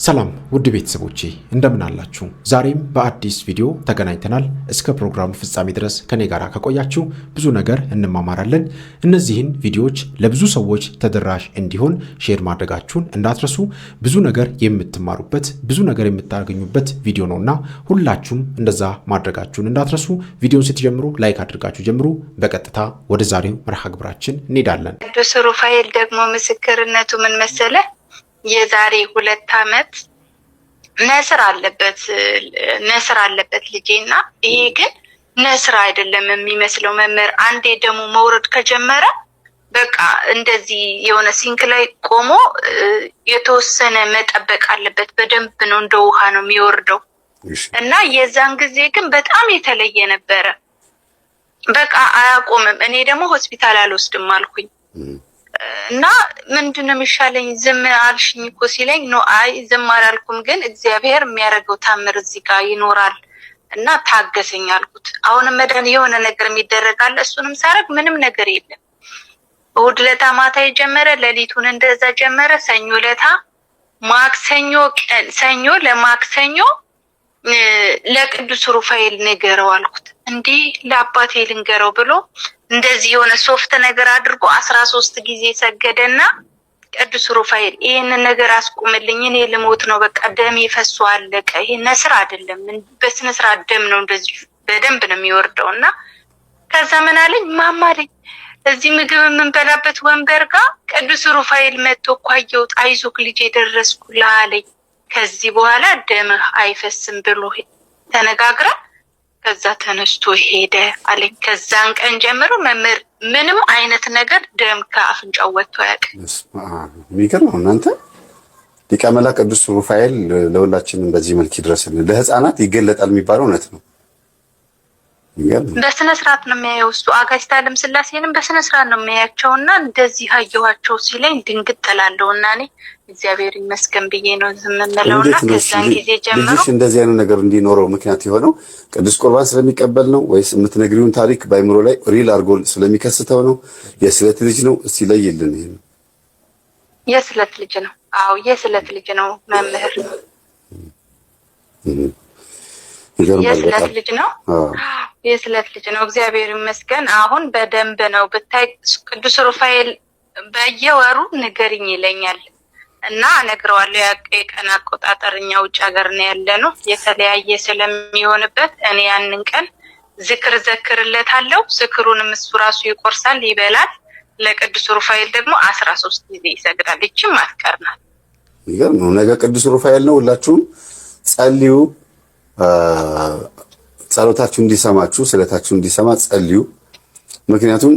ሰላም ውድ ቤተሰቦቼ እንደምን አላችሁ? ዛሬም በአዲስ ቪዲዮ ተገናኝተናል። እስከ ፕሮግራሙ ፍጻሜ ድረስ ከኔ ጋር ከቆያችሁ ብዙ ነገር እንማማራለን። እነዚህን ቪዲዮዎች ለብዙ ሰዎች ተደራሽ እንዲሆን ሼር ማድረጋችሁን እንዳትረሱ። ብዙ ነገር የምትማሩበት ብዙ ነገር የምታገኙበት ቪዲዮ ነውና ሁላችሁም እንደዛ ማድረጋችሁን እንዳትረሱ። ቪዲዮውን ስትጀምሩ ላይክ አድርጋችሁ ጀምሩ። በቀጥታ ወደ ዛሬው መርሃ ግብራችን እንሄዳለን። ቅዱስ ሩፋኤል ደግሞ ምስክርነቱ ምን መሰለ? የዛሬ 2 ዓመት ነስር አለበት ልጄና ይሄ ግን ነስር አይደለም የሚመስለው መምህር አንዴ ደሙ መውረድ ከጀመረ በቃ እንደዚህ የሆነ ሲንክ ላይ ቆሞ የተወሰነ መጠበቅ አለበት። በደንብ ነው እንደ ውሃ ነው የሚወርደው እና የዛን ጊዜ ግን በጣም የተለየ ነበረ። በቃ አያቆምም። እኔ ደግሞ ሆስፒታል አልወስድም አልኩኝ እና ምንድነው የሚሻለኝ? ዝም አልሽኝ እኮ ሲለኝ ነው አይ ዝም አላልኩም፣ ግን እግዚአብሔር የሚያደርገው ታምር እዚህ ጋር ይኖራል እና ታገሰኝ አልኩት። አሁንም መዳን የሆነ ነገር የሚደረጋል። እሱንም ሳረግ ምንም ነገር የለም። እሑድ ለታ ማታ የጀመረ ሌሊቱን እንደዛ ጀመረ። ሰኞ ለታ ማክሰኞ ቀን ሰኞ ለማክሰኞ ለቅዱስ ሩፋኤል ንገረው አልኩት። እንዴ ለአባቴ ልንገረው ብሎ እንደዚህ የሆነ ሶፍት ነገር አድርጎ 13 ጊዜ ሰገደና ቅዱስ ሩፋኤል ይሄንን ነገር አስቁምልኝ፣ እኔ ልሞት ነው፣ በቃ ደም ይፈሱ አለቀ። ይሄ ነስር አይደለም፣ በስነ ስርዓት ደም ነው፣ እንደዚህ በደንብ ነው የሚወርደውና ከዛ ምን አለኝ ማማለኝ እዚህ ምግብ የምንበላበት ወንበር ጋር ቅዱስ ሩፋኤል መጥቶ እኮ አየሁት፣ አይዞክ ልጄ ደረስኩልህ አለኝ። ከዚህ በኋላ ደምህ አይፈስም ብሎ ተነጋግረ ከዛ ተነስቶ ሄደ አለኝ። ከዛን ቀን ጀምሮ መምህር ምንም አይነት ነገር ደም ከአፍንጫው ወጥቶ አያውቅም። የሚገርም ነው። እናንተ ሊቀ መላእክት ቅዱስ ሩፋኤል ለሁላችንም በዚህ መልክ ይድረስልን። ለህፃናት ይገለጣል የሚባለው እውነት ነው። በስነ ስርዓት ነው የሚያየው እሱ። አጋዕዝተ ዓለም ሥላሴንም በስነ ስርዓት ነው የሚያያቸውና እንደዚህ አየኋቸው ሲለኝ ድንግጥ እላለሁና እኔ እግዚአብሔር ይመስገን ብዬ ነው ዝም የምለውና ከዛን ጊዜ ጀምሮ ልጅሽ እንደዚህ አይነት ነገር እንዲኖረው ምክንያት የሆነው ቅዱስ ቁርባን ስለሚቀበል ነው ወይስ የምትነግሪውን ታሪክ ባይምሮ ላይ ሪል አድርጎ ስለሚከስተው ነው? የስለት ልጅ ነው? እስቲ ለይልን። ይሄ የስለት ልጅ ነው። አዎ የስለት ልጅ ነው መምህር። የስለት ልጅ ነው። የስለት ልጅ ነው። እግዚአብሔር ይመስገን አሁን በደንብ ነው ብታይ። ቅዱስ ሩፋኤል በየወሩ ንገሪኝ ይለኛል እና እነግረዋለሁ። የቀን አቆጣጠር እኛ ውጭ ሀገር ነው ያለነው፣ የተለያየ ስለሚሆንበት እኔ ያንን ቀን ዝክር ዘክርለታለሁ። ዝክሩንም እሱ ራሱ ይቆርሳል ይበላል። ለቅዱስ ሩፋኤል ደግሞ 13 ጊዜ ይሰግዳል። እቺም አትቀርናል። ይገርም ነው። ነገ ቅዱስ ሩፋኤል ነው። ሁላችሁም ጸልዩ። ጸሎታችሁ እንዲሰማችሁ ስለታችሁ እንዲሰማ ጸልዩ። ምክንያቱም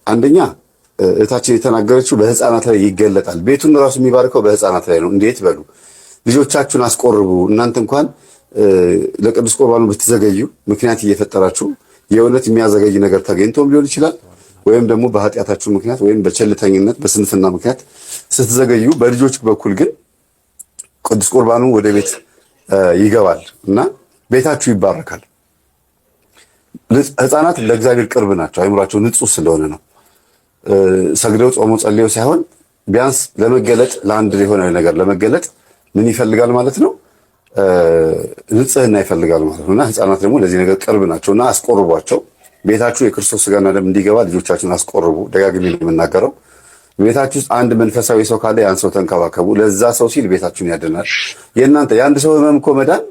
አንደኛ እህታችን የተናገረችው በህፃናት ላይ ይገለጣል። ቤቱን ራሱ የሚባርከው በህፃናት ላይ ነው። እንዴት በሉ ልጆቻችሁን አስቆርቡ። እናንተ እንኳን ለቅዱስ ቁርባኑ ብትዘገዩ ምክንያት እየፈጠራችሁ የእውነት የሚያዘገይ ነገር ተገኝቶም ሊሆን ይችላል፣ ወይም ደግሞ በኃጢአታችሁ ምክንያት ወይም በቸልተኝነት በስንፍና ምክንያት ስትዘገዩ፣ በልጆች በኩል ግን ቅዱስ ቁርባኑ ወደ ቤት ይገባል እና ቤታችሁ ይባረካል። ህፃናት ለእግዚአብሔር ቅርብ ናቸው። አይምሯቸው ንጹህ ስለሆነ ነው። ሰግደው ጾሞ ጸልየው ሳይሆን ቢያንስ ለመገለጥ ለአንድ የሆነ ነገር ለመገለጥ ምን ይፈልጋል ማለት ነው? ንጽህና ይፈልጋል ማለት ነውና ህፃናት ደግሞ ለዚህ ነገር ቅርብ ናቸውና አስቆርቧቸው። ቤታችሁ የክርስቶስ ስጋና ደም እንዲገባ ልጆቻችሁን አስቆርቡ። ደጋግሜ ነው የምናገረው። ቤታችሁ ውስጥ አንድ መንፈሳዊ ሰው ካለ ያን ሰው ተንከባከቡ። ለዛ ሰው ሲል ቤታችሁን ያድናል። የእናንተ የአንድ ሰው ህመም እኮ መዳን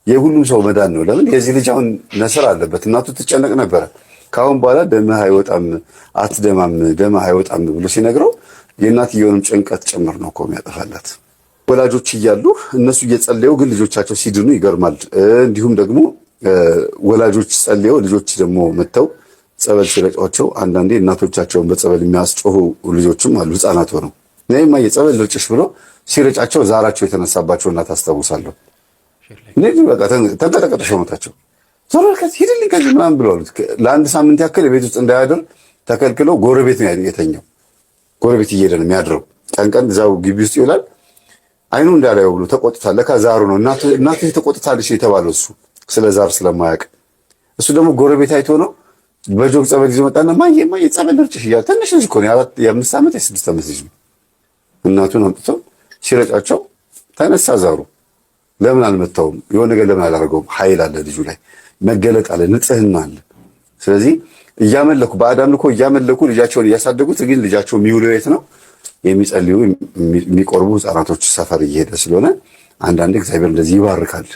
የሁሉም ሰው መዳን ነው። ለምን የዚህ ልጅ አሁን ነስር አለበት። እናቱ ትጨነቅ ነበረ። ካሁን በኋላ ደምህ አይወጣም፣ አትደማም፣ ደምህ አይወጣም ብሎ ሲነግረው የእናትየውንም ጭንቀት ጭምር ነው እኮ የሚያጠፋላት። ወላጆች እያሉ እነሱ እየጸለዩ ግን ልጆቻቸው ሲድኑ ይገርማል። እንዲሁም ደግሞ ወላጆች ጸልየው ልጆች ደግሞ መጥተው ጸበል ሲረጯቸው አንዳንዴ እናቶቻቸውን በጸበል የሚያስጮሁ ልጆችም አሉ። ህፃናት ሆነው ነይማ የጸበል ልርጭሽ ብሎ ሲረጫቸው ዛራቸው የተነሳባቸው እናት አስታውሳለሁ። እነዚህ በቃ ተንቀጠቀጠ ሰውነታቸው። ዞሮ ከዚህ ሂድልኝ ከዚህ ምናምን ብለው ለአንድ ሳምንት ያክል ቤት ውስጥ እንዳያድር ተከልክለው ጎረቤት ነው የተኛው። ጎረቤት እየሄደ ነው የሚያድረው። ቀን ቀን እዛው ግቢ ውስጥ ይውላል። አይኑ እንዳላየው ብሎ ተቆጥቷል። ለካ ዛሩ ነው። እናቱ ተቆጥታለች የተባለው እሱ ስለ ዛር ስለማያውቅ፣ እሱ ደግሞ ጎረቤት አይቶ ነው በጆግ ጸበል ይዞ መጣና ማየ ጸበል ልርጭሽ እያለ ትንሽ ልጅ እኮ ነው የ5 ዓመት የ6 ዓመት ልጅ ነው። እናቱን አምጥቶ ሲረጫቸው ተነሳ ዛሩ። ለምን አልመታውም? የሆነ ነገር ለምን አላደረገውም? ኃይል አለ ልጁ ላይ፣ መገለጥ አለ፣ ንጽህና አለ። ስለዚህ እያመለኩ በአዳም ልኮ እያመለኩ ልጃቸውን እያሳደጉት፣ ግን ልጃቸው የሚውለው የት ነው? የሚጸልዩ የሚቆርቡ ህፃናቶች ሰፈር እየሄደ ስለሆነ አንዳንድ እግዚአብሔር እንደዚህ ይባርካል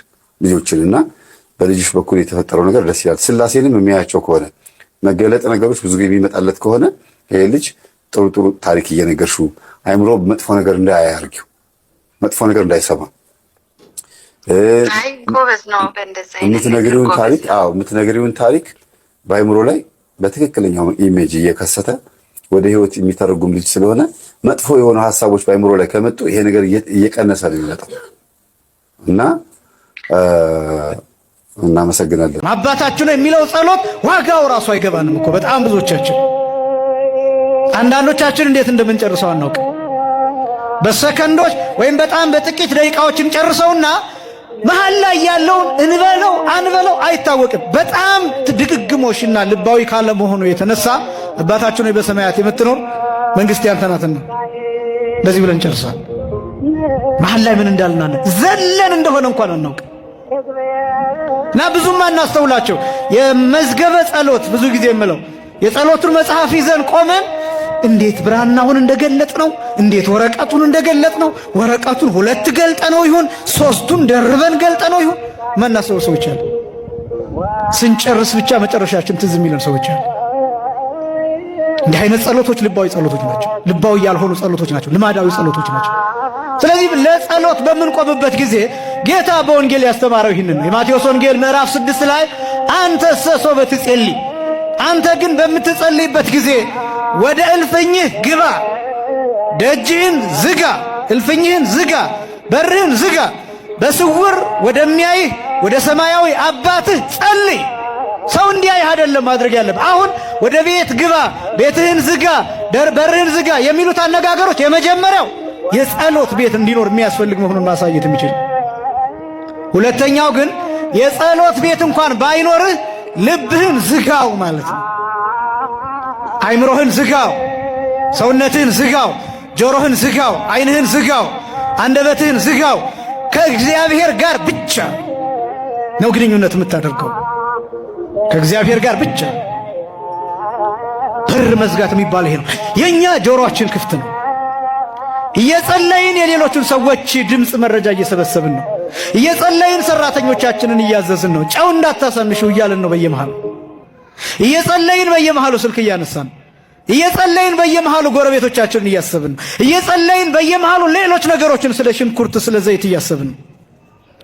ልጆችንና በልጅሽ በኩል የተፈጠረው ነገር ደስ ይላል። ስላሴንም የሚያያቸው ከሆነ መገለጥ ነገሮች ብዙ ጊዜ የሚመጣለት ከሆነ ይሄ ልጅ ጥሩ ጥሩ ታሪክ እየነገርሽው አይምሮ መጥፎ ነገር እንዳያርጊው፣ መጥፎ ነገር እንዳይሰማ የምትነግሪውን ታሪክ በአይምሮ ላይ በትክክለኛው ኢሜጅ እየከሰተ ወደ ህይወት የሚተረጉም ልጅ ስለሆነ መጥፎ የሆኑ ሀሳቦች በአይምሮ ላይ ከመጡ ይሄ ነገር እየቀነሰ ነው የሚመጣው እና እናመሰግናለን። አባታችሁ ነው የሚለው ጸሎት ዋጋው ራሱ አይገባንም እኮ በጣም ብዙዎቻችን። አንዳንዶቻችን እንዴት እንደምንጨርሰው አናውቅ። በሰከንዶች ወይም በጣም በጥቂት ደቂቃዎችን ጨርሰውና መሀል ላይ ያለውን እንበለው አንበለው አይታወቅም። በጣም ድግግሞሽና ልባዊ ካለ መሆኑ የተነሳ አባታችሁ ነው በሰማያት የምትኖር መንግስት ያንተ ናትና እንደዚህ ብለን ጨርሳል። መሀል ላይ ምን እንዳልና ዘለን እንደሆነ እንኳን አናውቅ እና ብዙም አናስተውላቸው። የመዝገበ ጸሎት ብዙ ጊዜ የምለው የጸሎቱን መጽሐፍ ይዘን ቆመን እንዴት ብራናውን እንደገለጥ ነው፣ እንዴት ወረቀቱን እንደገለጥ ነው፣ ወረቀቱን 2 ገልጠ ነው ይሁን 3ቱን ደርበን ገልጠ ነው ይሁን ማናስተውል ሰዎች አሉ። ስንጨርስ ብቻ መጨረሻችን ትዝ የሚለን ሰዎች አሉ። እንዲህ አይነት ጸሎቶች ልባዊ ጸሎቶች ናቸው። ልባዊ ያልሆኑ ጸሎቶች ናቸው። ልማዳዊ ጸሎቶች ናቸው። ስለዚህ ለጸሎት በምንቆምበት ጊዜ ጌታ በወንጌል ያስተማረው ይህንን ነው። የማቴዎስ ወንጌል ምዕራፍ 6 ላይ አንተ ሰሶበ ትጸልይ፣ አንተ ግን በምትጸልይበት ጊዜ ወደ እልፍኝህ ግባ፣ ደጅህን ዝጋ፣ እልፍኝህን ዝጋ፣ በርህን ዝጋ፣ በስውር ወደሚያይህ ወደ ሰማያዊ አባትህ ጸልይ። ሰው እንዲያይህ አይደለም ማድረግ ያለብህ። አሁን ወደ ቤት ግባ፣ ቤትህን ዝጋ፣ በርህን ዝጋ የሚሉት አነጋገሮች የመጀመሪያው የጸሎት ቤት እንዲኖር የሚያስፈልግ መሆኑን ማሳየት የሚችል። ሁለተኛው ግን የጸሎት ቤት እንኳን ባይኖርህ ልብህን ዝጋው ማለት ነው። አይምሮህን ዝጋው፣ ሰውነትህን ዝጋው፣ ጆሮህን ዝጋው፣ አይንህን ዝጋው፣ አንደበትህን ዝጋው። ከእግዚአብሔር ጋር ብቻ ነው ግንኙነት የምታደርገው፣ ከእግዚአብሔር ጋር ብቻ። በር መዝጋት የሚባል ይሄ ነው። የኛ ጆሮአችን ክፍት ነው። እየጸለይን የሌሎችን ሰዎች ድምፅ መረጃ እየሰበሰብን ነው። እየጸለይን ሰራተኞቻችንን እያዘዝን ነው። ጨው እንዳታሳንሹ እያልን ነው በየመሃሉ። እየጸለይን በየመሃሉ ስልክ እያነሳን፣ እየጸለይን በየመሃሉ ጎረቤቶቻችንን እያሰብን፣ እየጸለይን በየመሃሉ ሌሎች ነገሮችን ስለ ሽንኩርት ስለ ዘይት እያሰብን፣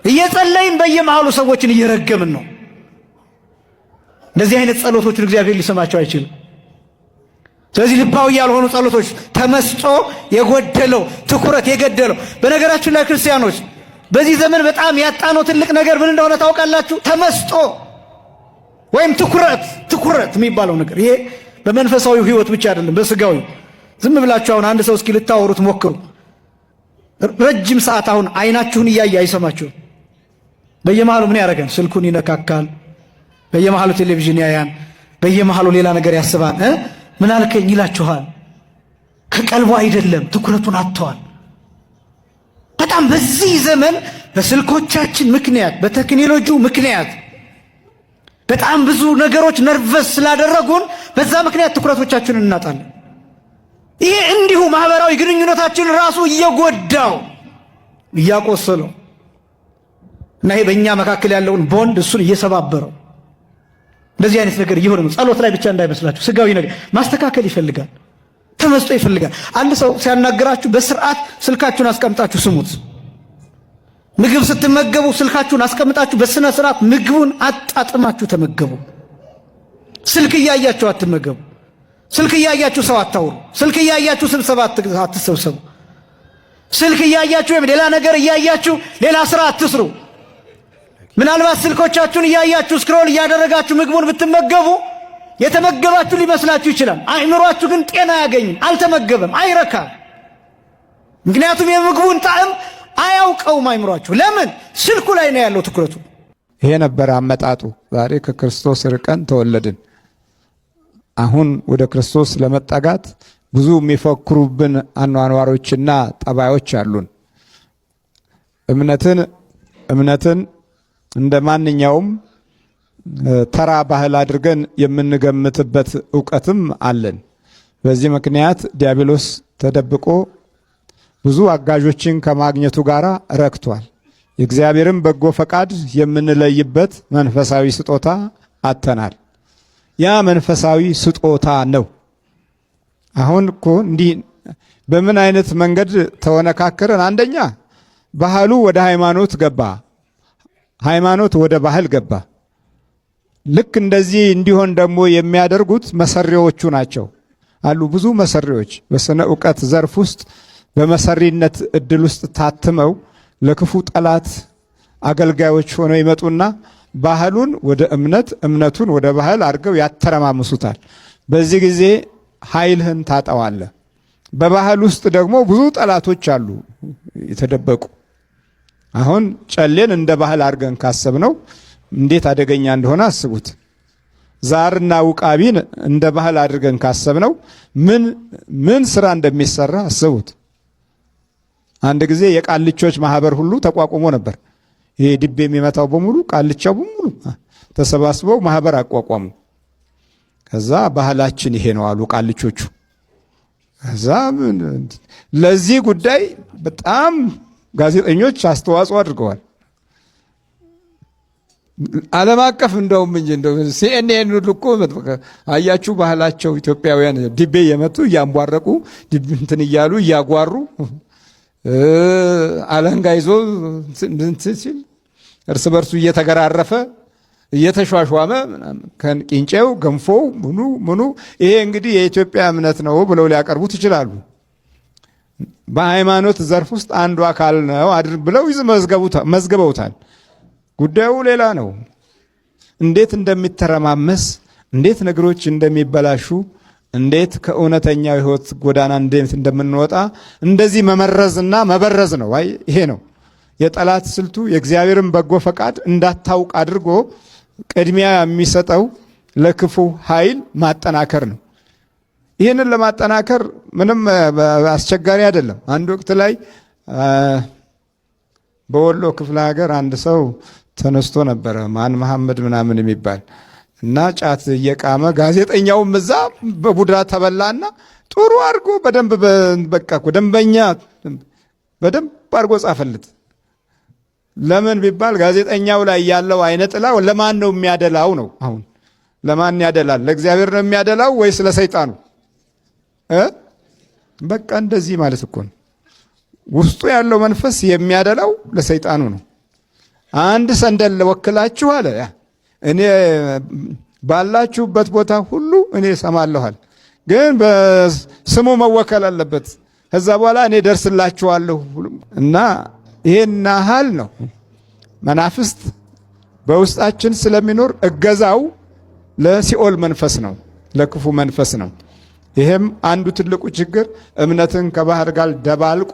እየጸለይን በየመሃሉ ሰዎችን እየረገምን ነው። እንደዚህ አይነት ጸሎቶችን እግዚአብሔር ሊሰማቸው አይችልም። ስለዚህ ልባዊ ያልሆኑ ጸሎቶች፣ ተመስጦ የጎደለው ትኩረት የገደለው። በነገራችን ላይ ክርስቲያኖች በዚህ ዘመን በጣም ያጣነው ትልቅ ነገር ምን እንደሆነ ታውቃላችሁ? ተመስጦ ወይም ትኩረት የሚባለው ነገር። ይሄ በመንፈሳዊ ሕይወት ብቻ አይደለም፣ በስጋዊ ዝም ብላችሁ አሁን አንድ ሰው እስኪ ልታወሩት ሞክሩ። ረጅም ሰዓት አሁን አይናችሁን እያየ አይሰማችሁም። በየመሃሉ ምን ያደርጋል? ስልኩን ይነካካል። በየመሃሉ ቴሌቪዥን ያያን፣ በየመሃሉ ሌላ ነገር ያስባል። ምን አልከኝ ይላችኋል። ከቀልቡ አይደለም፣ ትኩረቱን አጥተዋል። በጣም በዚህ ዘመን በስልኮቻችን ምክንያት በቴክኖሎጂው ምክንያት በጣም ብዙ ነገሮች ነርቨስ ስላደረጉን በዛ ምክንያት ትኩረቶቻችንን እናጣለን። ይሄ እንዲሁ ማህበራዊ ግንኙነታችን ራሱ እየጎዳው እያቆሰለው እና ይሄ በእኛ መካከል ያለውን ቦንድ እሱን እየሰባበረው እንደዚህ አይነት ነገር እየሆነ ነው። ጸሎት ላይ ብቻ እንዳይመስላችሁ፣ ስጋዊ ነገር ማስተካከል ይፈልጋል፣ ተመስጦ ይፈልጋል። አንድ ሰው ሲያናግራችሁ በስርዓት ስልካችሁን አስቀምጣችሁ ስሙት። ምግብ ስትመገቡ ስልካችሁን አስቀምጣችሁ በስነ ስርዓት ምግቡን አጣጥማችሁ ተመገቡ። ስልክ እያያችሁ አትመገቡ። ስልክ እያያችሁ ሰው አታውሩ። ስልክ እያያችሁ ስብሰባ አትሰብሰቡ። ስልክ እያያችሁ ወይም ሌላ ነገር እያያችሁ ሌላ ስራ አትስሩ። ምናልባት ስልኮቻችሁን እያያችሁ ስክሮል እያደረጋችሁ ምግቡን ብትመገቡ የተመገባችሁ ሊመስላችሁ ይችላል። አእምሯችሁ ግን ጤና አያገኝም፣ አልተመገበም፣ አይረካም። ምክንያቱም የምግቡን ጣዕም አያውቀውም አእምሯችሁ። ለምን? ስልኩ ላይ ነው ያለው ትኩረቱ። ይሄ ነበር አመጣጡ። ዛሬ ከክርስቶስ ርቀን ተወለድን። አሁን ወደ ክርስቶስ ለመጠጋት ብዙ የሚፈክሩብን አኗኗሮችና ጠባዮች አሉን። እምነትን እንደ ማንኛውም ተራ ባህል አድርገን የምንገምትበት ዕውቀትም አለን። በዚህ ምክንያት ዲያብሎስ ተደብቆ ብዙ አጋዦችን ከማግኘቱ ጋር ረክቷል። የእግዚአብሔርን በጎ ፈቃድ የምንለይበት መንፈሳዊ ስጦታ አጥተናል። ያ መንፈሳዊ ስጦታ ነው። አሁን እኮ እንዲህ በምን አይነት መንገድ ተወነካከረን? አንደኛ ባህሉ ወደ ሃይማኖት ገባ፣ ሃይማኖት ወደ ባህል ገባ። ልክ እንደዚህ እንዲሆን ደግሞ የሚያደርጉት መሰሪዎቹ ናቸው አሉ። ብዙ መሰሪዎች በስነ ዕውቀት ዘርፍ ውስጥ በመሰሪነት እድል ውስጥ ታትመው ለክፉ ጠላት አገልጋዮች ሆነው ይመጡና ባህሉን ወደ እምነት፣ እምነቱን ወደ ባህል አድርገው ያተረማምሱታል። በዚህ ጊዜ ኃይልህን ታጠዋለህ። በባህል ውስጥ ደግሞ ብዙ ጠላቶች አሉ የተደበቁ። አሁን ጨሌን እንደ ባህል አድርገን ካሰብነው እንዴት አደገኛ እንደሆነ አስቡት። ዛርና ውቃቢን እንደ ባህል አድርገን ካሰብነው ምን ስራ እንደሚሰራ አስቡት። አንድ ጊዜ የቃልቾች ማህበር ሁሉ ተቋቁሞ ነበር። ይሄ ድብ የሚመታው በሙሉ ቃልቻው በሙሉ ተሰባስበው ማህበር አቋቋሙ። ከዛ ባህላችን ይሄ ነው አሉ ቃልቾቹ። ከዛ ለዚህ ጉዳይ በጣም ጋዜጠኞች አስተዋጽኦ አድርገዋል። ዓለም አቀፍ እንደውም እንጂ እንደው ሲኤንኤን ሁሉ እኮ አያችሁ ባህላቸው ኢትዮጵያውያን ድቤ የመቱ እያንቧረቁ እንትን እያሉ እያጓሩ አለንጋ ይዞ ሲል እርስ በርሱ እየተገራረፈ እየተሿሿመ ከቂንጬው ገንፎው ምኑ ይሄ እንግዲህ የኢትዮጵያ እምነት ነው ብለው ሊያቀርቡት ይችላሉ። በሃይማኖት ዘርፍ ውስጥ አንዱ አካል ነው ብለው መዝግበውታል። ጉዳዩ ሌላ ነው። እንዴት እንደሚተረማመስ፣ እንዴት ነገሮች እንደሚበላሹ፣ እንዴት ከእውነተኛው ሕይወት ጎዳና እንዴት እንደምንወጣ እንደዚህ መመረዝና መበረዝ ነው። አይ ይሄ ነው የጠላት ስልቱ። የእግዚአብሔርን በጎ ፈቃድ እንዳታውቅ አድርጎ ቅድሚያ የሚሰጠው ለክፉ ኃይል ማጠናከር ነው። ይህንን ለማጠናከር ምንም አስቸጋሪ አይደለም። አንድ ወቅት ላይ በወሎ ክፍለ ሀገር አንድ ሰው ተነስቶ ነበረ፣ ማን መሐመድ ምናምን የሚባል እና ጫት እየቃመ ጋዜጠኛውም እዛ በቡድራ ተበላና ጥሩ አድርጎ በደንብ በቃ ደንበኛ በደንብ አድርጎ ጻፈለት። ለምን ቢባል ጋዜጠኛው ላይ ያለው አይነ ጥላው ለማን ነው የሚያደላው ነው። አሁን ለማን ያደላል? ለእግዚአብሔር ነው የሚያደላው ወይስ ለሰይጣኑ? በቃ እንደዚህ ማለት እኮ ነው። ውስጡ ያለው መንፈስ የሚያደላው ለሰይጣኑ ነው። አንድ ሰንደል ወክላችሁ አለ እኔ ባላችሁበት ቦታ ሁሉ እኔ ሰማለኋል፣ ግን በስሙ መወከል አለበት። ከዛ በኋላ እኔ ደርስላችኋለሁ እና ይሄን ያህል ነው። መናፍስት በውስጣችን ስለሚኖር እገዛው ለሲኦል መንፈስ ነው፣ ለክፉ መንፈስ ነው። ይሄም አንዱ ትልቁ ችግር እምነትን ከባህር ጋር ደባልቆ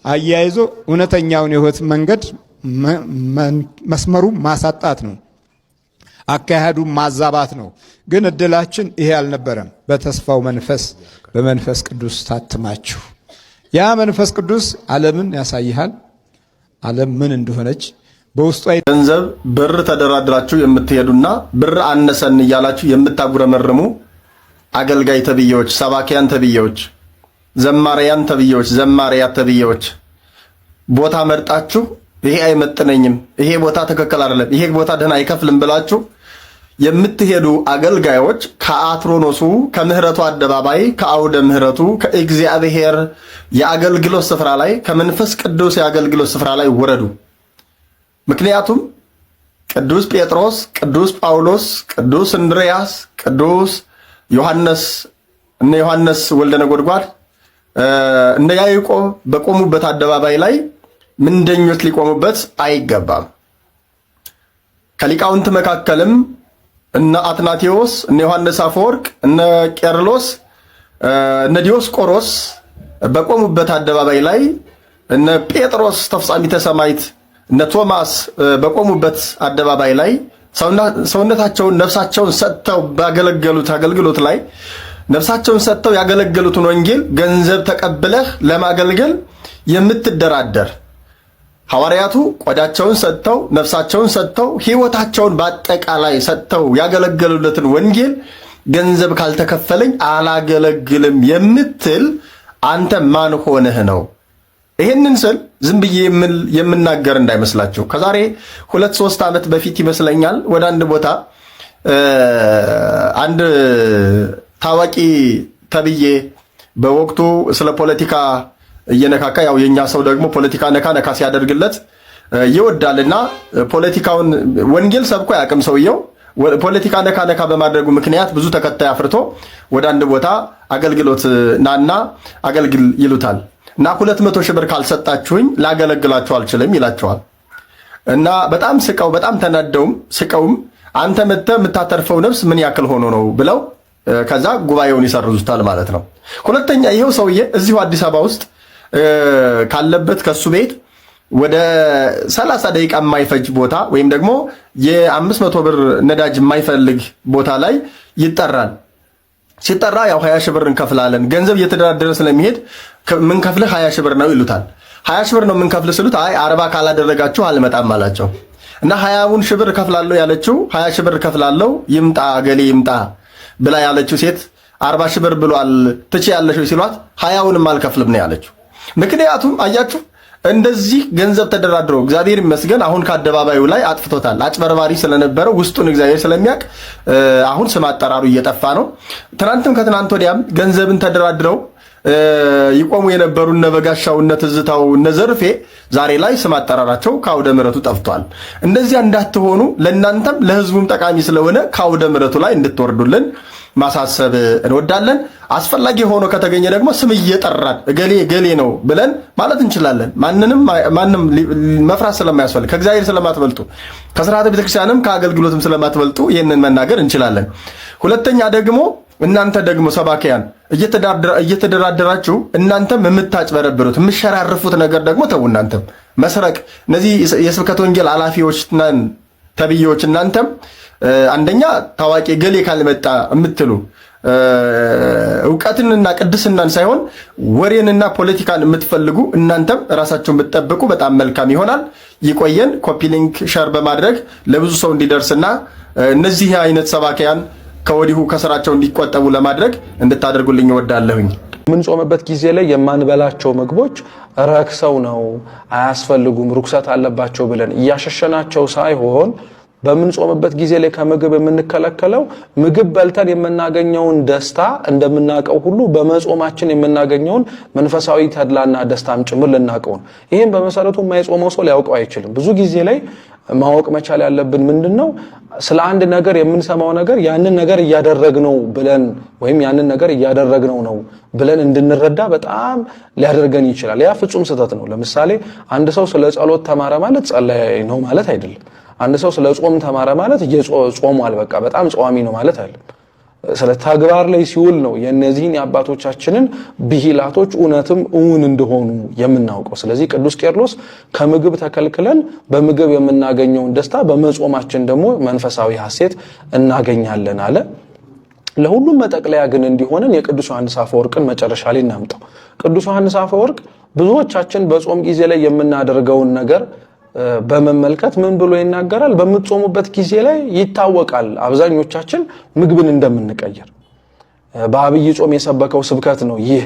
አያይዞ እውነተኛውን የሕይወት መንገድ መስመሩ ማሳጣት ነው፣ አካሄዱ ማዛባት ነው። ግን እድላችን ይሄ አልነበረም። በተስፋው መንፈስ በመንፈስ ቅዱስ ታትማችሁ ያ መንፈስ ቅዱስ ዓለምን ያሳይሃል። ዓለም ምን እንደሆነች በውስጧ ገንዘብ ብር ተደራድራችሁ የምትሄዱና ብር አነሰን እያላችሁ የምታጉረመርሙ አገልጋይ ተብዬዎች፣ ሰባኪያን ተብዬዎች፣ ዘማሪያን ተብዬዎች፣ ዘማሪያት ተብዬዎች ቦታ መርጣችሁ ይሄ አይመጥነኝም፣ ይሄ ቦታ ትክክል አይደለም፣ ይሄ ቦታ ደህና አይከፍልም ብላችሁ የምትሄዱ አገልጋዮች ከአትሮኖሱ ከምህረቱ አደባባይ ከአውደ ምህረቱ ከእግዚአብሔር የአገልግሎት ስፍራ ላይ ከመንፈስ ቅዱስ የአገልግሎት ስፍራ ላይ ውረዱ። ምክንያቱም ቅዱስ ጴጥሮስ፣ ቅዱስ ጳውሎስ፣ ቅዱስ እንድርያስ፣ ቅዱስ ዮሐንስ እነ ዮሐንስ ወልደ ነጎድጓድ እነ ያዕቆብ በቆሙበት አደባባይ ላይ ምንደኞች ሊቆሙበት አይገባም። ከሊቃውንት መካከልም እነ አትናቴዎስ፣ እነ ዮሐንስ አፈወርቅ፣ እነ ቄርሎስ፣ እነ ዲዮስቆሮስ በቆሙበት አደባባይ ላይ እነ ጴጥሮስ ተፍጻሚተ ሰማዕት፣ እነ ቶማስ በቆሙበት አደባባይ ላይ ሰውነታቸውን ነፍሳቸውን ሰጥተው ባገለገሉት አገልግሎት ላይ ነፍሳቸውን ሰጥተው ያገለገሉትን ወንጌል ገንዘብ ተቀብለህ ለማገልገል የምትደራደር ሐዋርያቱ ቆዳቸውን ሰጥተው ነፍሳቸውን ሰጥተው ሕይወታቸውን በአጠቃላይ ሰጥተው ያገለገሉለትን ወንጌል ገንዘብ ካልተከፈለኝ አላገለግልም የምትል አንተ ማን ሆነህ ነው? ይሄንን ስል ዝም ብዬ የምናገር እንዳይመስላችሁ። ከዛሬ 2-3 ዓመት በፊት ይመስለኛል ወደ አንድ ቦታ አንድ ታዋቂ ተብዬ በወቅቱ ስለ ፖለቲካ እየነካካ ያው የኛ ሰው ደግሞ ፖለቲካ ነካ ሲያደርግለት ይወዳልና ፖለቲካውን ወንጌል ሰብኮ ያቅም ሰውየው ፖለቲካ ነካ በማድረጉ ምክንያት ብዙ ተከታይ አፍርቶ ወደ አንድ ቦታ አገልግሎት ናና አገልግል ይሉታል እና 200 ሺህ ብር ካልሰጣችሁኝ ላገለግላችሁ አልችልም ይላቸዋል። እና በጣም ስቀው በጣም ተናደውም ስቀውም አንተ መጥተህ የምታተርፈው ነፍስ ምን ያክል ሆኖ ነው ብለው ከዛ ጉባኤውን ይሰርዙታል ማለት ነው። ሁለተኛ ይሄው ሰውዬ እዚሁ አዲስ አበባ ውስጥ ካለበት ከሱ ቤት ወደ 30 ደቂቃ የማይፈጅ ቦታ ወይም ደግሞ የ500 ብር ነዳጅ የማይፈልግ ቦታ ላይ ይጠራል። ሲጠራ ያው 20 ሺህ ብር እንከፍላለን ገንዘብ እየተደራደረ ስለሚሄድ ምን ከፍለህ 20 ሺህ ብር ነው ይሉታል። 20 ሺህ ብር ነው ምን ከፍለህ ስሉት አይ 40 ካላደረጋችሁ አልመጣም አላቸው። እና 20 ሺህ ብር ከፍላለሁ ያለችው 20 ሺህ ብር ከፍላለሁ ይምጣ ገሌ ይምጣ ብላ ያለችው ሴት 40 ሺህ ብር ብሏል ትችያለሽ ሲሏት 20ንም አልከፍልም ነው ያለችው። ምክንያቱም አያችሁ እንደዚህ ገንዘብ ተደራድረው እግዚአብሔር ይመስገን አሁን ከአደባባዩ ላይ አጥፍቶታል። አጭበርባሪ ስለነበረ ውስጡን እግዚአብሔር ስለሚያውቅ አሁን ስም አጠራሩ እየጠፋ ነው። ትናንትም ከትናንት ወዲያም ገንዘብን ተደራድረው ይቆሙ የነበሩ እነ በጋሻው እነ ትዝታው እነ ዘርፌ ዛሬ ላይ ስም አጠራራቸው ከአውደ ምሕረቱ ጠፍቷል። እንደዚያ እንዳትሆኑ ለእናንተም ለሕዝቡም ጠቃሚ ስለሆነ ከአውደ ምሕረቱ ላይ እንድትወርዱልን ማሳሰብ እንወዳለን። አስፈላጊ ሆኖ ከተገኘ ደግሞ ስም እየጠራን እገሌ ነው ብለን ማለት እንችላለን። ማንም መፍራት ስለማያስፈልግ ከእግዚአብሔር ስለማትበልጡ ከሥርዓተ ቤተክርስቲያንም ከአገልግሎትም ስለማትበልጡ ይህንን መናገር እንችላለን። ሁለተኛ ደግሞ እናንተ ደግሞ ሰባኪያን እየተደራደራችሁ እናንተም የምታጭበረብሩት የምትሸራርፉት ነገር ደግሞ ተው። እናንተም መስረቅ እነዚህ የስብከት ወንጌል ኃላፊዎች ነን ተብዬዎች እናንተም አንደኛ ታዋቂ ገሌ ካልመጣ የምትሉ ዕውቀትንና ቅድስናን ሳይሆን ወሬንና ፖለቲካን የምትፈልጉ እናንተም ራሳችሁን ብትጠብቁ በጣም መልካም ይሆናል። ይቆየን። ኮፒ ሊንክ ሸር በማድረግ ለብዙ ሰው እንዲደርስና እነዚህ አይነት ሰባኪያን ከወዲሁ ከስራቸው እንዲቆጠቡ ለማድረግ እንድታደርጉልኝ እወዳለሁኝ። የምንጾምበት ጊዜ ላይ የማንበላቸው ምግቦች ረክሰው ነው አያስፈልጉም ርኩሰት አለባቸው ብለን እያሸሸናቸው ሳይሆን በምንጾምበት ጊዜ ላይ ከምግብ የምንከለከለው ምግብ በልተን የምናገኘውን ደስታ እንደምናቀው ሁሉ በመጾማችን የምናገኘውን መንፈሳዊ ተድላና ደስታም ጭምር ልናቀው ነው። ይሄን በመሰረቱ የማይጾመው ሰው ሊያውቀው አይችልም። ብዙ ጊዜ ላይ ማወቅ መቻል ያለብን ምንድነው ስለ አንድ ነገር የምንሰማው ነገር ያንን ነገር እያደረግነው ብለን ወይም ያንን ነገር እያደረግነው ነው ብለን እንድንረዳ በጣም ሊያደርገን ይችላል። ያ ፍጹም ስህተት ነው። ለምሳሌ አንድ ሰው ስለ ጸሎት ተማረ ማለት ጸለየ ነው ማለት አይደለም። አንድ ሰው ስለ ጾም ተማረ ማለት ጾሟል በቃ በጣም ጿሚ ነው ማለት አይደለም። ስለ ተግባር ላይ ሲውል ነው የነዚህን የአባቶቻችንን ብሂላቶች እውነትም እውን እንደሆኑ የምናውቀው። ስለዚህ ቅዱስ ቄርሎስ ከምግብ ተከልክለን በምግብ የምናገኘውን ደስታ በመጾማችን ደግሞ መንፈሳዊ ሐሴት እናገኛለን አለ። ለሁሉም መጠቅለያ ግን እንዲሆነን የቅዱስ ዮሐንስ አፈወርቅን መጨረሻ ላይ እናምጣው። ቅዱስ ዮሐንስ አፈወርቅ ብዙዎቻችን በጾም ጊዜ ላይ የምናደርገውን ነገር በመመልከት ምን ብሎ ይናገራል? በምትጾሙበት ጊዜ ላይ ይታወቃል አብዛኞቻችን ምግብን እንደምንቀየር። በአብይ ጾም የሰበከው ስብከት ነው ይህ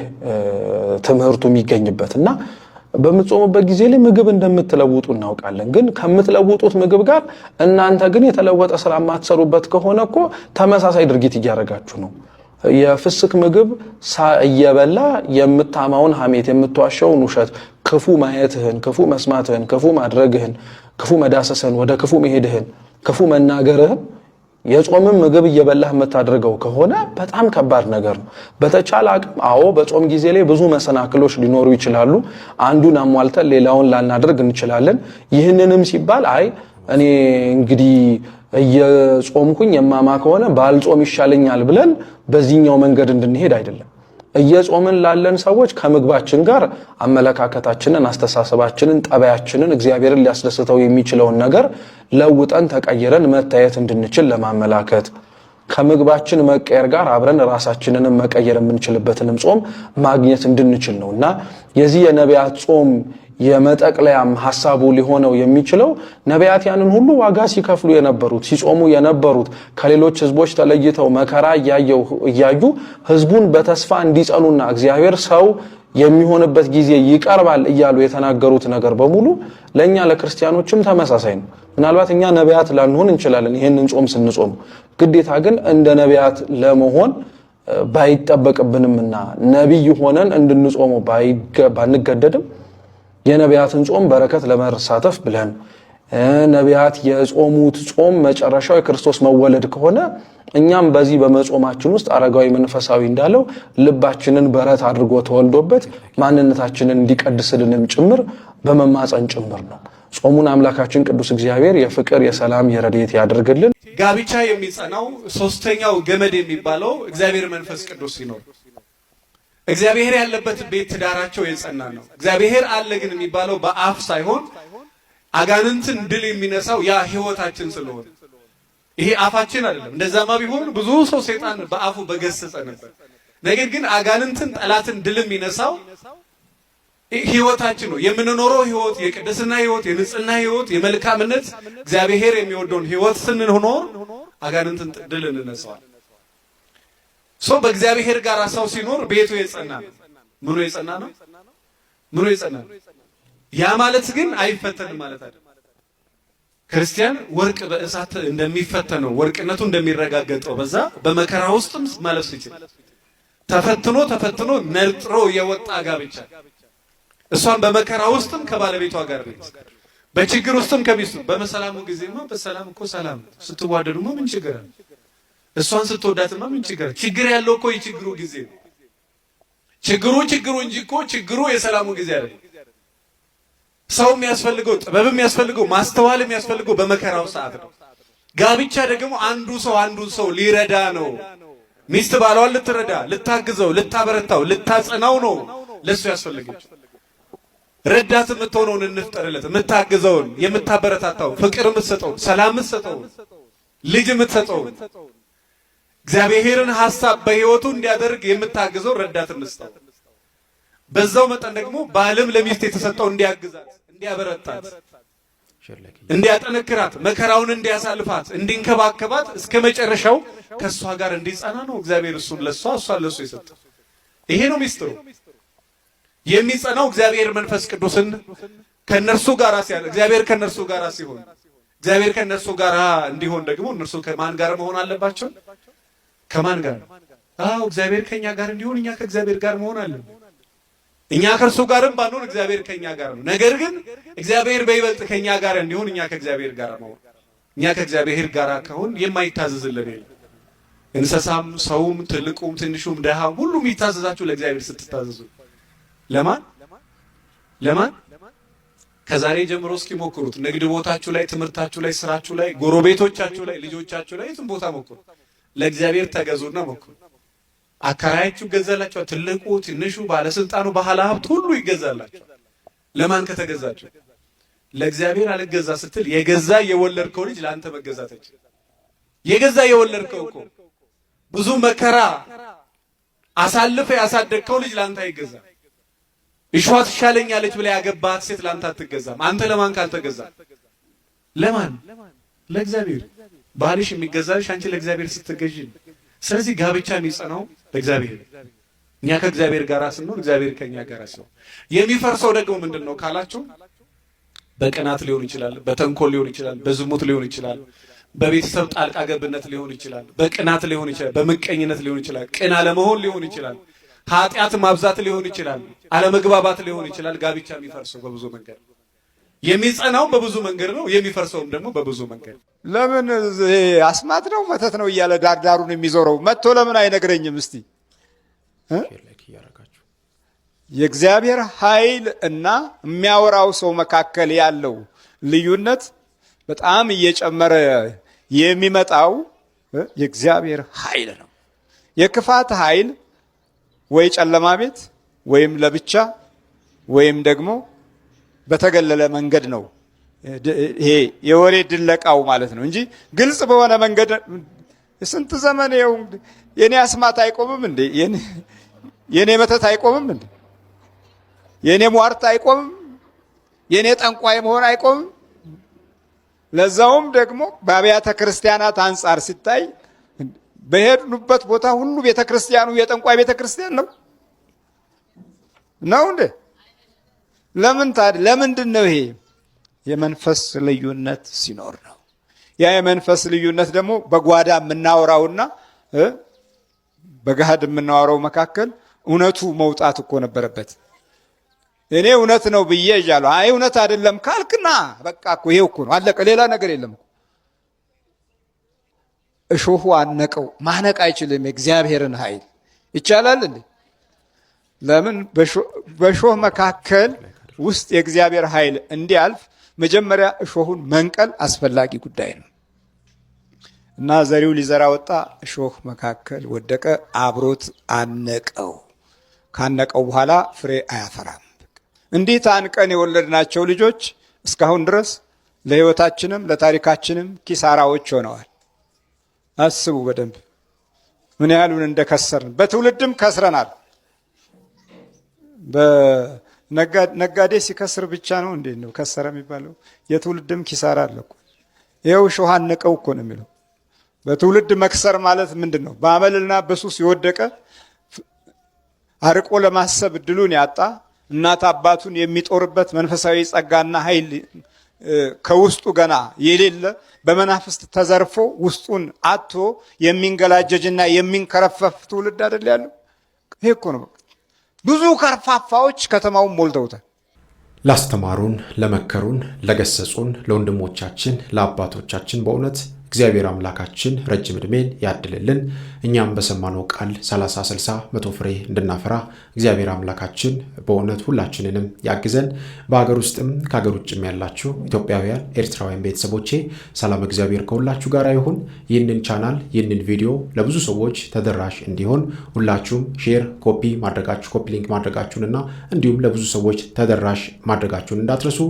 ትምህርቱ የሚገኝበትና በምትጾሙበት ጊዜ ላይ ምግብ እንደምትለውጡ እናውቃለን። ግን ከምትለውጡት ምግብ ጋር እናንተ ግን የተለወጠ ስራ ማትሰሩበት ከሆነ እኮ ተመሳሳይ ድርጊት እያደረጋችሁ ነው። የፍስክ ምግብ እየበላ የምታማውን ሐሜት የምትዋሸውን ውሸት ክፉ ማየትህን ክፉ መስማትህን ክፉ ማድረግህን ክፉ መዳሰስህን ወደ ክፉ መሄድህን ክፉ መናገርህን የጾምም ምግብ እየበላህ የምታደርገው ከሆነ በጣም ከባድ ነገር ነው። በተቻለ አቅም አዎ በጾም ጊዜ ላይ ብዙ መሰናክሎች ሊኖሩ ይችላሉ። አንዱን አሟልተን ሌላውን ላናደርግ እንችላለን። ይህንንም ሲባል አይ እኔ እንግዲህ እየጾምኩኝ የማማ ከሆነ ባልጾም ይሻለኛል ብለን በዚህኛው መንገድ እንድንሄድ አይደለም። እየጾምን ላለን ሰዎች ከምግባችን ጋር አመለካከታችንን፣ አስተሳሰባችንን፣ ጠባያችንን እግዚአብሔርን ሊያስደስተው የሚችለውን ነገር ለውጠን ተቀይረን መታየት እንድንችል ለማመላከት ከምግባችን መቀየር ጋር አብረን ራሳችንንም መቀየር የምንችልበትንም ጾም ማግኘት እንድንችል ነውና የዚህ የነቢያት ጾም የመጠቅለያም ሐሳቡ ሊሆነው የሚችለው ነቢያት ያንን ሁሉ ዋጋ ሲከፍሉ የነበሩት ሲጾሙ የነበሩት ከሌሎች ህዝቦች ተለይተው መከራ እያዩ ህዝቡን በተስፋ እንዲጸኑና እግዚአብሔር ሰው የሚሆንበት ጊዜ ይቀርባል እያሉ የተናገሩት ነገር በሙሉ ለኛ ለክርስቲያኖችም ተመሳሳይ ነው። ምናልባት እኛ ነቢያት ላንሆን እንችላለን ይሄንን ጾም ስንጾም፣ ግዴታ ግን እንደ ነቢያት ለመሆን ባይጠበቅብንምና ነብይ ሆነን እንድንጾመው ባንገደድም የነቢያትን ጾም በረከት ለመሳተፍ ብለን ነቢያት የጾሙት ጾም መጨረሻው የክርስቶስ መወለድ ከሆነ እኛም በዚህ በመጾማችን ውስጥ አረጋዊ መንፈሳዊ እንዳለው ልባችንን በረት አድርጎ ተወልዶበት ማንነታችንን እንዲቀድስልንም ጭምር በመማፀን ጭምር ነው። ጾሙን አምላካችን ቅዱስ እግዚአብሔር የፍቅር የሰላም የረድኤት ያድርግልን። ጋብቻ የሚጸናው ሶስተኛው ገመድ የሚባለው እግዚአብሔር መንፈስ ቅዱስ ሲኖር፣ እግዚአብሔር ያለበት ቤት ትዳራቸው የጸና ነው። እግዚአብሔር አለ ግን የሚባለው በአፍ ሳይሆን አጋንንትን ድል የሚነሳው ያ ህይወታችን ስለሆነ ይሄ አፋችን አይደለም። እንደዛማ ቢሆን ብዙ ሰው ሰይጣን በአፉ በገሰጸ ነበር። ነገር ግን አጋንንትን ጠላትን ድል የሚነሳው ህይወታችን ነው። የምንኖረው ህይወት የቅድስና ህይወት፣ የንጽህና ህይወት፣ የመልካምነት እግዚአብሔር የሚወደውን ህይወት ስንኖር አጋንንትን ድል እንነሳዋል። ሰው በእግዚአብሔር ጋር ሰው ሲኖር ቤቱ የጸና ነው። ምኑ የጸና ነው? ምኑ የጸና ነው? ያ ማለት ግን አይፈተንም ማለት አይደለም። ክርስቲያን ወርቅ በእሳት እንደሚፈተነው ወርቅነቱ እንደሚረጋገጠው በዛ በመከራ ውስጥም ማለፍ ይችላል። ተፈትኖ ነጥሮ የወጣ ጋብቻ እሷን በመከራ ውስጥም ከባለቤቷ ጋር ነው፣ በችግር ውስጥም ከሚስቱ በመሰላሙ ጊዜማ በሰላም እኮ ሰላም ስትዋደዱማ ምን ችግር አለ? እሷን ስትወዳትማ ምን ችግር አለ? ችግር ያለው እኮ የችግሩ ጊዜ ነው። ችግሩ እንጂ እኮ ችግሩ የሰላሙ ጊዜ አይደለም። ሰው የሚያስፈልገው ጥበብ የሚያስፈልገው ማስተዋል የሚያስፈልገው በመከራው ሰዓት ነው። ጋብቻ ደግሞ አንዱን ሰው ሊረዳ ነው። ሚስት ባሏን ልትረዳ፣ ልታግዘው፣ ልታበረታው፣ ልታጸናው ነው ለሱ ያስፈልገች። ረዳት የምትሆነውን እንፍጠርለት፣ የምታግዘውን፣ የምታበረታታው፣ ፍቅር የምትሰጠው፣ ሰላም የምትሰጠው፣ ልጅ የምትሰጠው፣ እግዚአብሔርን ሐሳብ በህይወቱ እንዲያደርግ የምታግዘው ረዳት እንስጠው። በዛው መጠን ደግሞ ባልም ለሚስት የተሰጠው እንዲያግዛት፣ እንዲያበረታት፣ እንዲያጠነክራት፣ መከራውን እንዲያሳልፋት፣ እንዲንከባከባት እስከ መጨረሻው ከሷ ጋር እንዲጸና ነው እግዚአብሔር እሱን ለሷ እሷን ለሱ የሰጠው። ይሄ ነው ሚስጥሩ። የሚጸናው እግዚአብሔር መንፈስ ቅዱስን ከነርሱ ጋር ሲያል እግዚአብሔር ከነርሱ ጋር ሲሆን፣ እግዚአብሔር ከነርሱ ጋር እንዲሆን ደግሞ እነርሱ ከማን ጋር መሆን አለባቸው? ከማን ጋር? አዎ እግዚአብሔር ከኛ ጋር እንዲሆን እኛ ከእግዚአብሔር ጋር መሆን አለብን። እኛ ከእርሱ ጋርም ባንሆን እግዚአብሔር ከኛ ጋር ነው። ነገር ግን እግዚአብሔር በይበልጥ ከኛ ጋር እንዲሆን እኛ ከእግዚአብሔር ጋር ነው። እኛ ከእግዚአብሔር ጋር ከሆን የማይታዘዝልን የለም። እንስሳም፣ ሰውም፣ ትልቁም፣ ትንሹም፣ ደሃም ሁሉም ይታዘዛችሁ ለእግዚአብሔር ስትታዘዙ። ለማን? ከዛሬ ጀምሮ እስኪ ሞክሩት። ንግድ ቦታችሁ ላይ፣ ትምህርታችሁ ላይ፣ ስራችሁ ላይ፣ ጎረቤቶቻችሁ ላይ፣ ልጆቻችሁ ላይ የትም ቦታ ሞክሩ። ለእግዚአብሔር ተገዙና ሞክሩ። አከራያችሁ ይገዛላችኋል። ትልቁ፣ ትንሹ፣ ባለስልጣኑ፣ ባለ ሀብት ሁሉ ይገዛላችኋል። ለማን ከተገዛችሁ? ለእግዚአብሔር አልገዛ ስትል የገዛ የወለድከው ልጅ ለአንተ መገዛት አይችልም። የገዛ የወለድከው እኮ ብዙ መከራ አሳልፈ ያሳደግከው ልጅ ለአንተ አይገዛም። እሸዋ ትሻለኛለች ብላ ያገባት ሴት ለአንተ አትገዛም። አንተ ለማን ካልተገዛ? ለማን? ለእግዚአብሔር። ባልሽ የሚገዛልሽ አንቺ ለእግዚአብሔር ስትገዢ። ስለዚህ ጋብቻ የሚጸናው ለእግዚአብሔር። እኛ ከእግዚአብሔር ጋር ስንሆን እግዚአብሔር ከኛ ጋር ሲሆን፣ የሚፈርሰው ደግሞ ምንድን ነው ካላችሁ፣ በቅናት ሊሆን ይችላል፣ በተንኮል ሊሆን ይችላል፣ በዝሙት ሊሆን ይችላል፣ በቤተሰብ ጣልቃ ገብነት ሊሆን ይችላል፣ በቅናት ሊሆን ይችላል፣ በምቀኝነት ሊሆን ይችላል፣ ቅን አለመሆን ሊሆን ይችላል፣ ኃጢአት ማብዛት ሊሆን ይችላል፣ አለመግባባት ሊሆን ይችላል። ጋብቻ የሚፈርሰው በብዙ መንገድ፣ የሚጸናው በብዙ መንገድ ነው፣ የሚፈርሰውም ደግሞ በብዙ መንገድ። ለምን አስማት ነው መተት ነው እያለ ዳርዳሩን የሚዞረው መጥቶ ለምን አይነግረኝም? እስቲ የእግዚአብሔር ኃይል እና የሚያወራው ሰው መካከል ያለው ልዩነት በጣም እየጨመረ የሚመጣው የእግዚአብሔር ኃይል ነው። የክፋት ኃይል ወይ ጨለማ ቤት ወይም ለብቻ ወይም ደግሞ በተገለለ መንገድ ነው። ይሄ የወሬ ድለቃው ማለት ነው እንጂ ግልጽ በሆነ መንገድ ስንት ዘመን ይኸው የኔ አስማት አይቆምም እንዴ? የኔ መተት አይቆምም እንዴ? የኔ ሟርት አይቆምም? የኔ ጠንቋይ መሆን አይቆምም። ለዛውም ደግሞ በአብያተ ክርስቲያናት አንጻር ሲታይ በሄድኑበት ቦታ ሁሉ ቤተክርስቲያኑ የጠንቋይ ቤተክርስቲያን ነው እንዴ? ለምንድን ነው ይሄ? የመንፈስ ልዩነት ሲኖር ነው። ያ የመንፈስ ልዩነት ደግሞ በጓዳ የምናወራውና በገሃድ የምናወራው መካከል እውነቱ መውጣት እኮ ነበረበት። እኔ እውነት ነው ብዬ እያለሁ አይ እውነት አይደለም ካልክና በቃ እኮ ይሄው እኮ ነው አለቀ። ሌላ ነገር የለም እኮ። እሾሁ አነቀው። ማነቅ አይችልም የእግዚአብሔርን ኃይል። ይቻላል እንዴ? ለምን? በሾህ መካከል ውስጥ የእግዚአብሔር ኃይል እንዲያልፍ መጀመሪያ እሾሁን መንቀል አስፈላጊ ጉዳይ ነው። እና ዘሪው ሊዘራ ወጣ፣ እሾህ መካከል ወደቀ፣ አብሮት አነቀው። ካነቀው በኋላ ፍሬ አያፈራም። እንዴት አንቀን የወለድናቸው ልጆች እስካሁን ድረስ ለሕይወታችንም ለታሪካችንም ኪሳራዎች ሆነዋል። አስቡ በደንብ ምን ያህሉን እንደከሰርን። በትውልድም ከስረናል። በነጋዴ ሲከስር ብቻ ነው እንዴ ነው ከሰረ የሚባለው? የትውልድም ኪሳራ አለ እኮ። ይኸው እሾህ አነቀው እኮ ነው የሚለው። በትውልድ መክሰር ማለት ምንድን ነው? በአመልና በሱስ የወደቀ አርቆ ለማሰብ እድሉን ያጣ እናት አባቱን የሚጦርበት መንፈሳዊ ጸጋና ኃይል ከውስጡ ገና የሌለ በመናፍስት ተዘርፎ ውስጡን አጥቶ የሚንገላጀጅና የሚንከረፈፍ ትውልድ አይደል ያለው? ይሄ እኮ ነው። ብዙ ከርፋፋዎች ከተማውን ሞልተውታል። ላስተማሩን፣ ለመከሩን፣ ለገሰጹን ለወንድሞቻችን ለአባቶቻችን በእውነት እግዚአብሔር አምላካችን ረጅም ዕድሜን ያድልልን። እኛም በሰማነው ቃል 30፣ 60፣ 100 ፍሬ እንድናፈራ እግዚአብሔር አምላካችን በእውነት ሁላችንንም ያግዘን። በሀገር ውስጥም ከሀገር ውጭም ያላችሁ ኢትዮጵያውያን፣ ኤርትራውያን ቤተሰቦቼ ሰላም እግዚአብሔር ከሁላችሁ ጋር ይሁን። ይህንን ቻናል ይህንን ቪዲዮ ለብዙ ሰዎች ተደራሽ እንዲሆን ሁላችሁም ሼር፣ ኮፒ ማድረጋችሁ ኮፒ ሊንክ ማድረጋችሁንና እንዲሁም ለብዙ ሰዎች ተደራሽ ማድረጋችሁን እንዳትረሱ።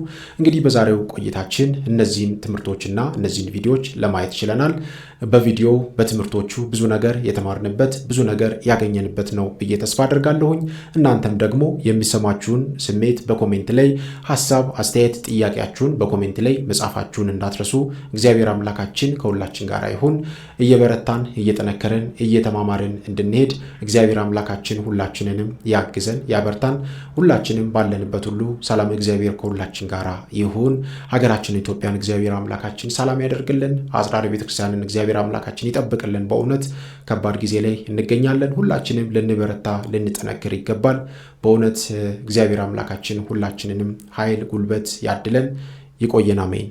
እንግዲህ በዛሬው ቆይታችን እነዚህን ትምህርቶችና እነዚህን ቪዲዮዎች ለማየት ይችላል። በቪዲዮ በትምህርቶቹ ብዙ ነገር የተማርንበት ብዙ ነገር ያገኘንበት ነው ብዬ ተስፋ አደርጋለሁኝ። እናንተም ደግሞ የሚሰማችሁን ስሜት በኮሜንት ላይ ሐሳብ፣ አስተያየት፣ ጥያቄያችሁን በኮሜንት ላይ መጻፋችሁን እንዳትረሱ። እግዚአብሔር አምላካችን ከሁላችን ጋር ይሁን። እየበረታን እየጠነከረን እየተማማርን እንድንሄድ እግዚአብሔር አምላካችን ሁላችንንም ያግዘን ያበርታን። ሁላችንም ባለንበት ሁሉ ሰላም እግዚአብሔር ከሁላችን ጋር ይሁን። ሀገራችን ኢትዮጵያን እግዚአብሔር አምላካችን ሰላም ያደርግልን። አጽራረ ቤተክርስቲያንን እግዚአብሔር አምላካችን ይጠብቅልን። በእውነት ከባድ ጊዜ ላይ እንገኛለን። ሁላችንም ልንበረታ ልንጠነክር ይገባል። በእውነት እግዚአብሔር አምላካችን ሁላችንንም ኃይል ጉልበት ያድለን። ይቆየን። አሜን።